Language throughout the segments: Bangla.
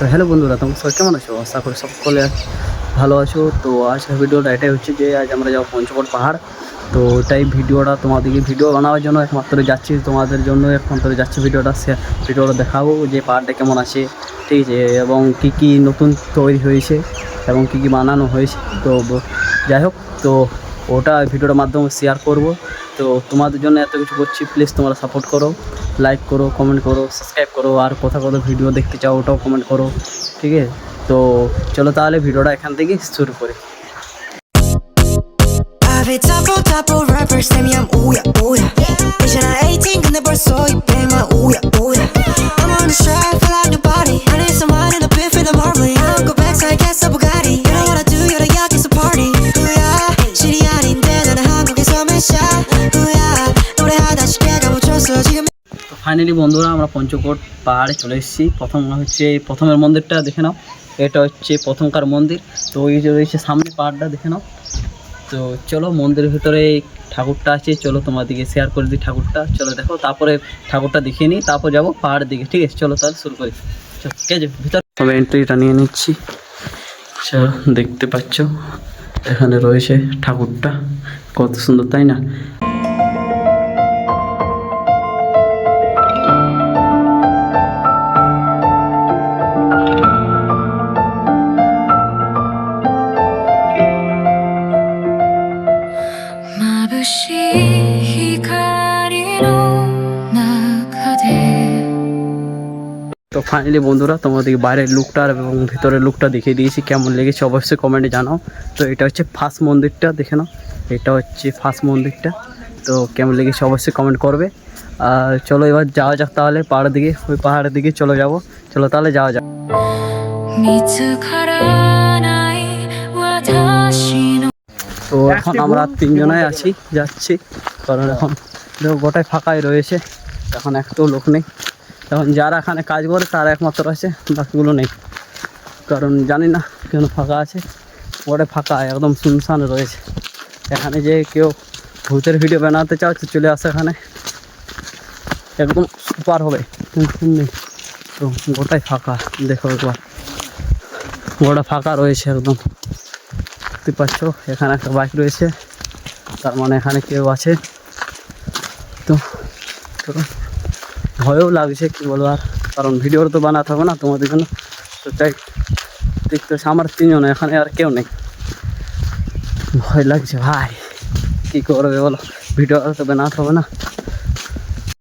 তো হ্যালো বন্ধুরা, তোমরা সবাই কেমন আছো? আশা করি সকলে ভালো আছো। তো আজকের ভিডিওটা এটাই হচ্ছে যে আজ আমরা যাবো পঞ্চকোট পাহাড়। তো ওটাই ভিডিওটা তোমাদেরকে ভিডিও বানাবার জন্য একমাত্র যাচ্ছি, তোমাদের জন্য একমাত্র যাচ্ছি। ভিডিওটা দেখাবো যে পাহাড়টা কেমন আছে, ঠিক আছে, এবং কি কি নতুন তৈরি হয়েছে এবং কি কি বানানো হয়েছে। তো যাই হোক, তো ওটা ভিডিওটার মাধ্যমে শেয়ার করব। তো তোমাদের জন্য এত কিছু করছি, প্লিজ তোমরা সাপোর্ট করো, লাইক করো, কমেন্ট করো, সাবস্ক্রাইব করো, আর কথা ভিডিও দেখতে চাও ওটাও কমেন্ট করো, ঠিক আছে। তো চলো তাহলে ভিডিওটা এখান থেকে শুরু করি। Double rappers say me I'm ooya ooya. 이제 나 18 근데 벌써 200만 ooya ooya. I'm on the track, feel like nobody. I need someone in a bit for the marbling. I don't go back so I guess a Bugatti. You know what I do, you're the yak, it's a party. Ooya, 실이 아닌데 나는 한국에서 맨샷. ooya, 노래하다 쉽게 가보쳤어 지금. তো ফাইনালি বন্ধুরা আমরা পঞ্চকোট পাহাড়ে চলে এসেছি। প্রথমের মন্দিরটা দেখে নাও, এটা হচ্ছে প্রথমকার মন্দির। তো ওই যে রয়েছে সামনে পাহাড়টা দেখে নাও। তো চলো মন্দিরের ভিতরে ঠাকুরটা আছে, চলো তোমাদেরকে শেয়ার করে দিই ঠাকুরটা। চলো দেখো, তারপরে ঠাকুরটা দেখিয়ে নিই, তারপর যাবো পাহাড়ের দিকে, ঠিক আছে। চলো তাহলে শুরু করি। চলো ঠিক আছে, ভিতরে তবে এন্ট্রিটা নিয়ে নিচ্ছি। চলো দেখতে পাচ্ছ এখানে রয়েছে ঠাকুরটা, কত সুন্দর তাই না? তো ফাইনালি বন্ধুরা তোমাদেরকে বাইরের লুকটা এবং ভিতরের লুকটা দেখিয়ে দিয়েছি, কেমন লেগেছে অবশ্যই কমেন্টে জানাও। তো এটা হচ্ছে ফার্স্ট মন্দিরটা, দেখে নাও, এটা হচ্ছে ফার্স্ট মন্দিরটা। তো কেমন লেগেছে অবশ্যই কমেন্ট করবে। আর চলো এবার যাওয়া যাক তাহলে পাহাড়ের দিকে, ওই পাহাড়ের দিকে চলে যাব। চলো তাহলে যাওয়া যাক। তো এখন আমরা তিনজনাই আছি, যাচ্ছি, কারণ এখন গোটাই ফাঁকাই রয়েছে, এখন একটাও লোক নেই। এখন যারা এখানে কাজ করে তারা একমাত্র আছে, বাকিগুলো নেই। কারণ জানি না কেন ফাঁকা আছে, গোটাই ফাঁকা, একদম শুনশান রয়েছে। এখানে যে কেউ ভূতের ভিডিও বানাতে চাও তো চলে আসে, এখানে একদম সুপার হবে, টেনশন নেই। তো গোটাই ফাঁকা, দেখো একবার গোটা ফাঁকা রয়েছে একদম, দেখতে পাচ্ছ। এখানে একটা বাইক রয়েছে, তার মানে এখানে কেউ আছে। তো ভয়ও লাগছে, কী বলবো আর, কারণ ভিডিওর তো বানাতে হবে না তোমাদের জন্য। তো তাই দেখতে হচ্ছে আমার তিনজন, এখানে আর কেউ নেই, ভয় লাগছে ভাই, কী করবে বলো, ভিডিও তো বানাতে হবে না।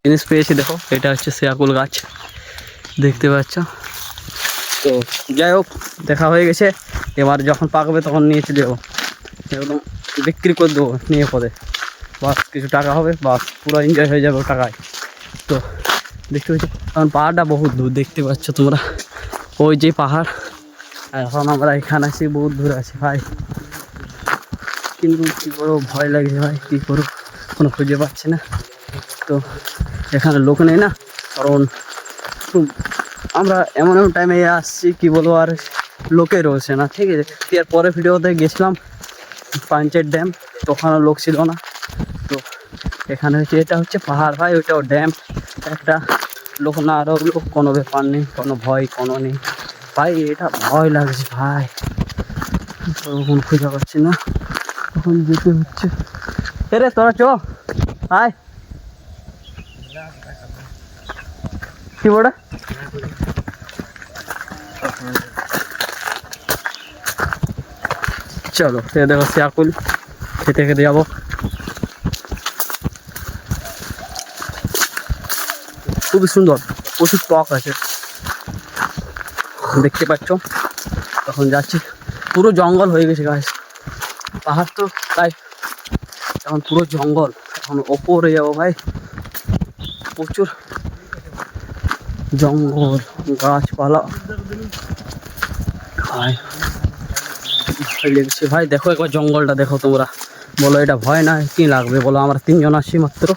জিনিস পেয়েছি দেখো, এটা হচ্ছে শিয়াকুল গাছ, দেখতে পাচ্ছ। তো যাই হোক, দেখা হয়ে গেছে। এবার যখন পাকবে তখন নিয়ে চলে যাবো, একদম বিক্রি করে দেবো নিয়ে পদে, বাস কিছু টাকা হবে, বাস পুরো এনজয় হয়ে যাবে টাকায়। তো দেখতে পাচ্ছ, কারণ পাহাড়টা বহুত দূর, দেখতে পাচ্ছ তোমরা, ওই যে পাহাড়। আর এখন আমরা এখানে আছি, বহুত দূরে আছি ভাই, কিন্তু কী করবো, ভয় লাগছে ভাই, কী করবো, কোনো খুঁজে পাচ্ছি না। তো এখানে লোক নেই না, কারণ আমরা এমন টাইমে আসছি, কী বলবো, আর লোকে রয়েছে না, ঠিক আছে। এর পরে ভিডিওতে গেছিলাম পাঞ্চের ড্যাম, তখনও লোক ছিল না। তো এখানে হচ্ছে, এটা হচ্ছে পাহাড় ভাই, ওইটাও ড্যাম একটা, লোক না আরও লোক, কোনো ব্যাপার নেই, কোনো ভয় কোনো নেই ভাই। এটা ভয় লাগছে ভাই, তখন খুঁজে পাচ্ছি না, তখন যেতে হচ্ছে। রে তোরা চ আয়, কি বড়া চলো। এ দেখো শিয়াকুল, খেতে খেতে যাবো। খুবই সুন্দর, প্রচুর টক আছে, দেখতে পাচ্ছ। তখন যাচ্ছি, পুরো জঙ্গল হয়ে গেছে গাছ, পাহাড় তো তাই এখন পুরো জঙ্গল। এখন ওপরে যাবো ভাই, প্রচুর জঙ্গল, গাছপালা ভাই, ভয় লেগেছে ভাই। দেখো একবার জঙ্গলটা দেখো তোমরা, বলো এটা ভয় না কি লাগবে বলো? আমরা তিনজন আসছি মাত্র,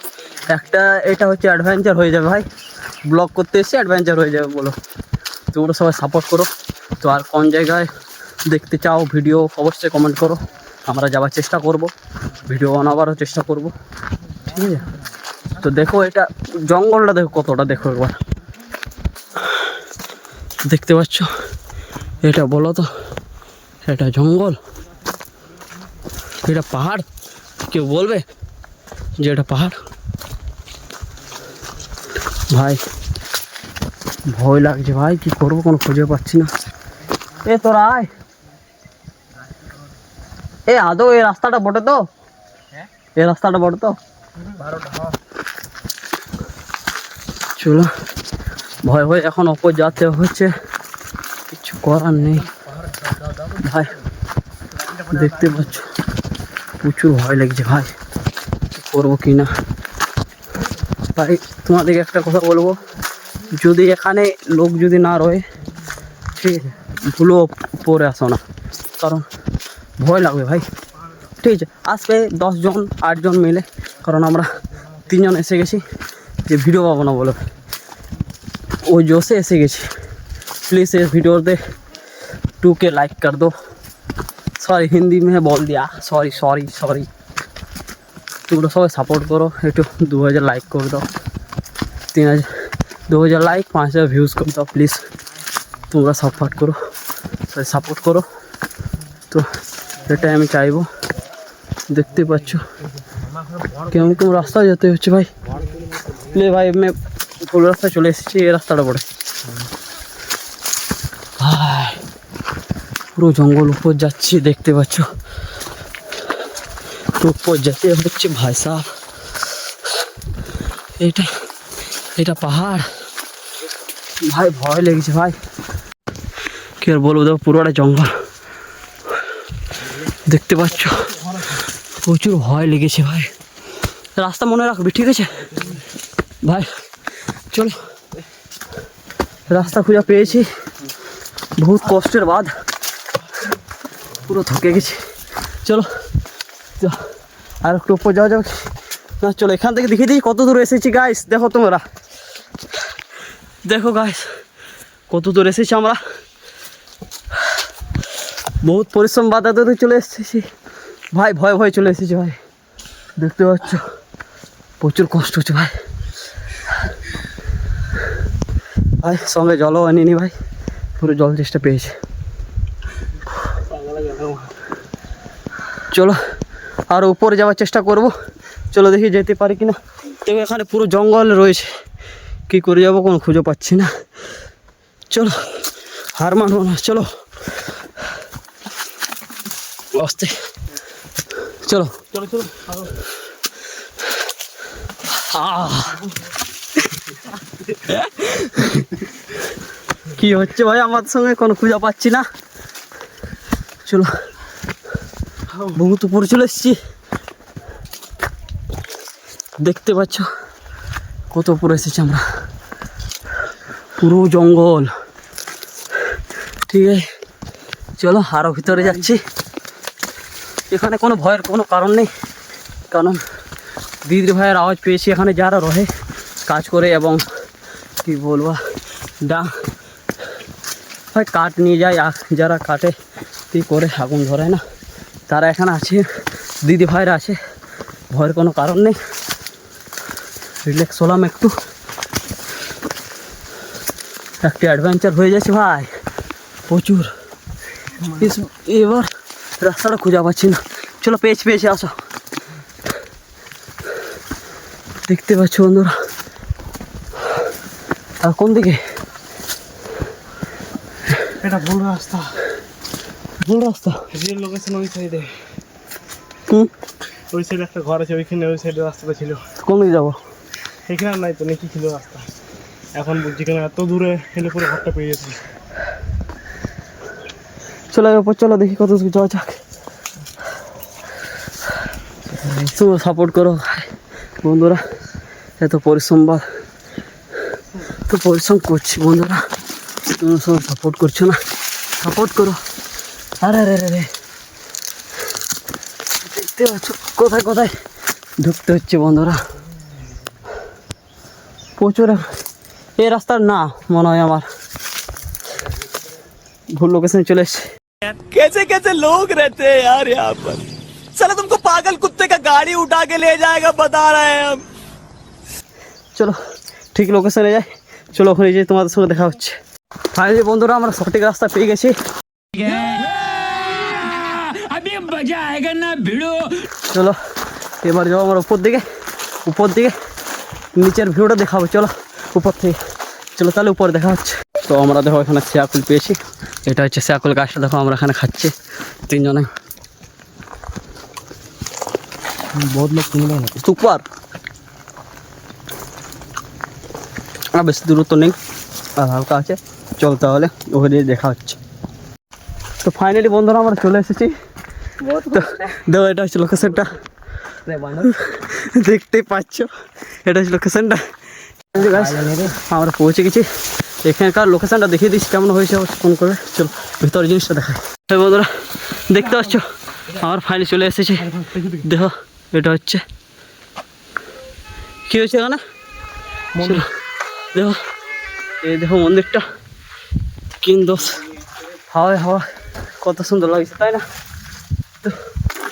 একটা এটা হচ্ছে অ্যাডভেঞ্চার হয়ে যাবে ভাই, ব্লগ করতে এসে অ্যাডভেঞ্চার হয়ে যাবে বলো। তোমরা সবাই সাপোর্ট করো। তো আর কোন জায়গায় দেখতে চাও ভিডিও অবশ্যই কমেন্ট করো, আমরা যাওয়ার চেষ্টা করব, ভিডিও বানাবারও চেষ্টা করব, ঠিক আছে। তো দেখো এটা জঙ্গলটা দেখো কতটা, দেখো একবার, দেখতে পাচ্ছ। এটা বলো তো, এটা জঙ্গল, এটা পাহাড়? কেউ বলবে যে এটা পাহাড়? ভাই ভয় লাগছে ভাই, কি করবো কোনো খুঁজে পাচ্ছি না। এ তোরা আয়, এ আদৌ এই রাস্তাটা বটে তো? এই রাস্তাটা বটে তো? চলো, ভয় ভয় এখন ওপর যেতে হচ্ছে, কিছু করার নেই ভাই। দেখতে পাচ্ছ প্রচুর ভয় লাগছে ভাই, কি করবো কি না। ভাই তোমাদেরকে একটা কথা বলবো, যদি এখানে লোক যদি না রয়ে, ঠিক আছে, ভুলো পরে আসো না, কারণ ভয় লাগবে ভাই। ঠিক আছে, আসবে 10 জন 8 জন মিলে, কারণ আমরা 3 জন এসে গেছি যে ভিডিও পাবো না বলে, ওই জোশে এসে গেছি। प्लीज़ इस वीडियो पे 2K लाइक कर दो। सॉरी हिंदी में बोल दिया, सॉरी सॉरी सॉरी। তোমরা সবাই সাপোর্ট করো, একটু 2000 লাইক করে দাও, 3000 2000 লাইক 5000 ভিউজ করে দাও প্লিজ। তোমরা সাপোর্ট করো, সাপোর্ট করো, তো এটাই আমি চাইবো। দেখতে পাচ্ছ কেমন কেমন রাস্তা যেতে হচ্ছে ভাই। লে ভাই আমি ভুল রাস্তায় চলে এসেছি, এই রাস্তাটা পড়ে ভাই, পুরো জঙ্গল উপর যাচ্ছি, দেখতে পাচ্ছ উপর যেতে হচ্ছে ভাই সাহেব। এটা পাহাড় ভাই, ভয় লেগেছে ভাই, কি আর বলবো, দেখো পুরোটা জঙ্গল দেখতে পাচ্ছ, প্রচুর ভয় লেগেছে ভাই। রাস্তা মনে রাখবি, ঠিক আছে ভাই? চলো, রাস্তা খুঁজে পেয়েছি বহুত কষ্টের বাদ, পুরো থকে গেছি। চলো আর একটু উপর যাওয়া যাবে না? চলো এখান থেকে দেখিয়ে দিই কত দূর এসেছি গাইস। দেখো তোমরা, দেখো গাইস কত দূর এসেছি আমরা, বহুত পরিশ্রম বাদ এত দূর চলে এসেছি ভাই। ভয় ভয় চলে এসেছি ভাই, দেখতে পাচ্ছ প্রচুর কষ্ট হচ্ছে ভাই। ভাই সঙ্গে জলও আনিনি ভাই, পুরো জল চেষ্টা পেয়েছে। চলো আর উপরে যাওয়ার চেষ্টা করব, চলো দেখি যেতে পারি কিনা। দেখো এখানে পুরো জঙ্গল রয়েছে, কি করে যাবো কোনো খুঁজে পাচ্ছি না। চলো হার মানবো না, চলো আস্তে, চলো চলো চলো। কি হচ্ছে ভাই আমার সঙ্গে, কোনো খুঁজে পাচ্ছি না। চলো বহুত উপরে চলে এসেছি, দেখতে পাচ্ছ কত উপরে এসেছি আমরা, পুরো জঙ্গল। ঠিক আছে চলো আরও ভিতরে যাচ্ছি। এখানে কোনো ভয়ের কোনো কারণ নেই, কারণ দিদির ভাইয়ের আওয়াজ পেয়েছি এখানে যারা রহে কাজ করে, এবং কি বলবো ভাই কাঠ নিয়ে যায়, যারা কাটে কি করে আগুন ধরে না, তারা এখানে আছে, দিদি ভাইরা আছে, ভয়ের কোনো কারণ নেই। রিল্যাক্স হলাম একটু, একটা অ্যাডভেঞ্চার হয়ে যাচ্ছে ভাই প্রচুর। এবার রাস্তাটা খুঁজে পাচ্ছি না, চলো পেয়েছি আসো। দেখতে পাচ্ছ বন্ধুরা, আর কোন দিকে? এটা ভুল রাস্তা, ভুল রাস্তা। রিয়েল লোকেশন ওই সাইডে, ওই সাইডে একটা ঘর আছে, ওইখানে ওই সাইডে রাস্তাটা ছিল। কোন দিকে যাবো? এখানে আর নাই তো, নাকি ছিল রাস্তা, এখন বুঝছি কেন এত দূরে হেলে পুরো ঘরটা পেয়ে গেছি। চলো এরপর চলো দেখি কত দূর যাওয়া যাক। তো সাপোর্ট করো বন্ধুরা, এত পরিশ্রম বা তো পরিশ্রম করছি বন্ধুরা, তোমরা সব সাপোর্ট করছো না, সাপোর্ট করো। আরে রে রে রে, দেখতে পাচ্ছ কোথায় কোথায় ঢুকতে হচ্ছে বন্ধুরা, প্রচুর। এই রাস্তার না মনে হয় আমার ভুল লোকেশনে চলে এসছে। कैसे कैसे लोग रहते हैं यार यहाँ पर, साला तुमको पागल कुत्ते का गाड़ी उठा के ले जाएगा बता रहे हैं हम। চলো ঠিক লোকেশনে যাই, চলো ওখানে যেয়ে তোমাদের সঙ্গে দেখা হচ্ছে। ফাইনালি বন্ধুরা আমরা সঠিক রাস্তা পেয়ে গেছি। চলো এবার যাবো আমার উপর দিকে নিচের ভিউটা দেখাবো। চলো উপর থেকে চলো তাহলে উপরে দেখা হচ্ছে। তো আমরা দেখো এখানে শিয়াকুল পেয়েছি, এটা হচ্ছে শিয়াকুল গাছটা দেখো আমরা এখানে খাচ্ছি তিনজনে। বহুত লোক কিনবে না। সুপার, আর বেশি দূরত্ব নেই আর হালকা আছে। চল তাহলে ওখানে দেখা হচ্ছে। তো ফাইনালি বন্ধুরা আমরা চলে এসেছি। তো দেখো এটা হচ্ছে লোকেশনটা, দেখতেই পাচ্ছ এটা হচ্ছে লোকেশনটা। আমরা পৌঁছে গেছি, এখানকার লোকেশনটা দেখিয়ে দিচ্ছি কেমন হয়েছে ফোন করে। চলো ভিতরে জিনিসটা দেখাই। তো বন্ধুরা দেখতে পাচ্ছ আমার ফাইনালি চলে এসেছি। দেখো এটা হচ্ছে কী হয়েছে এখানে, চলো দেখো এই দেখো মন্দিরটা কিন্তু হাওয়ায় হাওয়া কত সুন্দর লাগছে তাই না। তো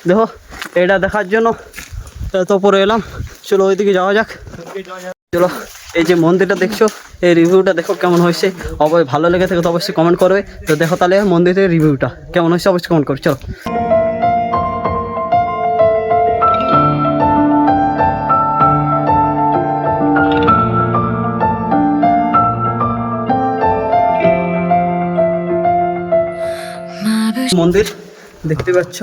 দেখো এটা দেখার জন্য এত উপরে এলাম। চলো ওইদিকে যাওয়া যাক। চলো এই যে মন্দিরটা দেখছো, এই রিভিউটা দেখো কেমন হয়েছে। অবশ্যই ভালো লেগে থাকে তো অবশ্যই কমেন্ট করবে। তো দেখো তাহলে মন্দিরের রিভিউটা কেমন হয়েছে অবশ্যই কমেন্ট করবে। চলো মন্দির দেখতে পাচ্ছ।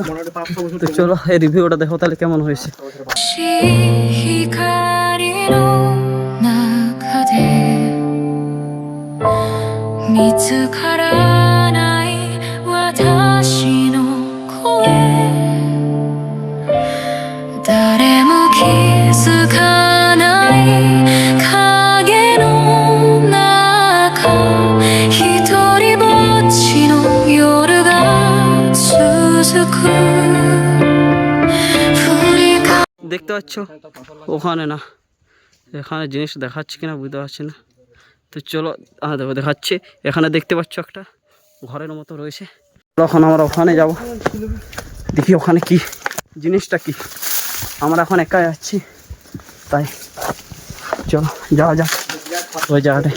তো চলো এই রিভিউটা দেখো তাহলে কেমন হয়েছে। 光の中で見つからない私の声誰も気づかない影の中一人ぼっちの夜が続く দেখতে পাচ্ছ ওখানে না, এখানে জিনিস দেখাচ্ছে কিনা বুঝতে পারছি না। তো চলো দেখো দেখাচ্ছে, এখানে দেখতে পাচ্ছ একটা ঘরের মতো রয়েছে। এখন আমরা ওখানে যাব, দেখি ওখানে কি জিনিসটা কি। আমরা এখন একা যাচ্ছি তাই চলো যাওয়া যাক ওই জায়গাটায়।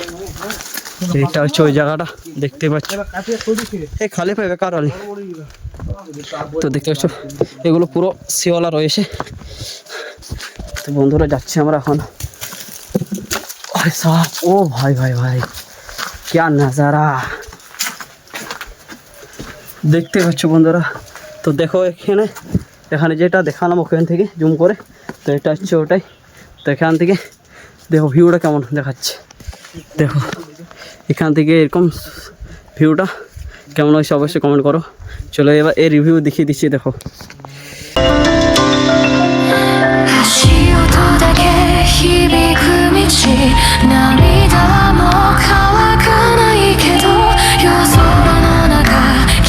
এইটা হচ্ছে ওই জায়গাটা দেখতে পাচ্ছ, এই খালি পাইবে কারণে। তো দেখতে পাচ্ছ এগুলো পুরো শিওলা রয়েছে। তো বন্ধুরা যাচ্ছি আমরা এখন। ও ভাই ভাই ভাই क्या नज़ारा দেখতে পাচ্ছ বন্ধুরা। তো দেখো এখানে এখানে যেটা দেখালাম ওখান থেকে জুম করে, তো এটা হচ্ছে ওটাই। তো এখান থেকে দেখো ভিউটা কেমন দেখাচ্ছে। দেখো এখান থেকে এরকম ভিউটা কেমন হয়েছে অবশ্যই কমেন্ট করো। চলো এবার এই রিভিউ দেখিয়ে দিচ্ছি। দেখো 足音だけ響く道涙も乾かないけど夜空の中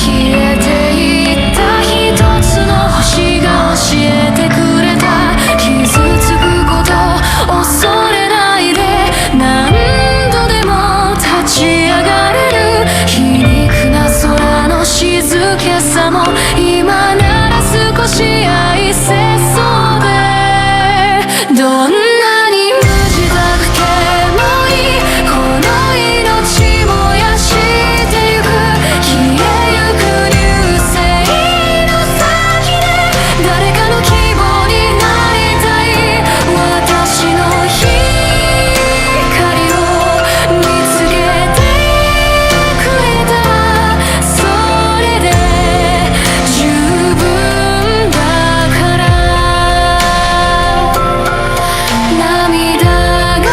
消えていった一つの星が教えてくれた傷つくこと恐れないで何度でも立ち上がれる皮肉な空の静けさも今なら少し愛せそうでどんなに無自覚でもいいこの命燃やしてゆく消えゆく流星の先で誰かの希望になりたい私の光を見つけてくれたらそれで十分だから涙が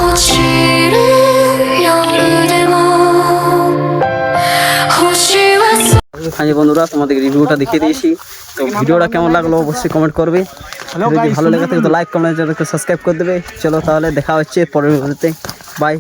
落ちる夜でも星は হ্যাঁ জি বন্ধুরা তোমাদের রিভিউটা দেখিয়ে দিয়েছি। তো ভিডিওটা কেমন লাগলো অবশ্যই কমেন্ট করবে। যদি ভালো লেগে থাকে তো লাইক কমেন্ট সাবস্ক্রাইব করে দেবে। চলো তাহলে দেখা হচ্ছে পরের ভিডিওতে, বাই।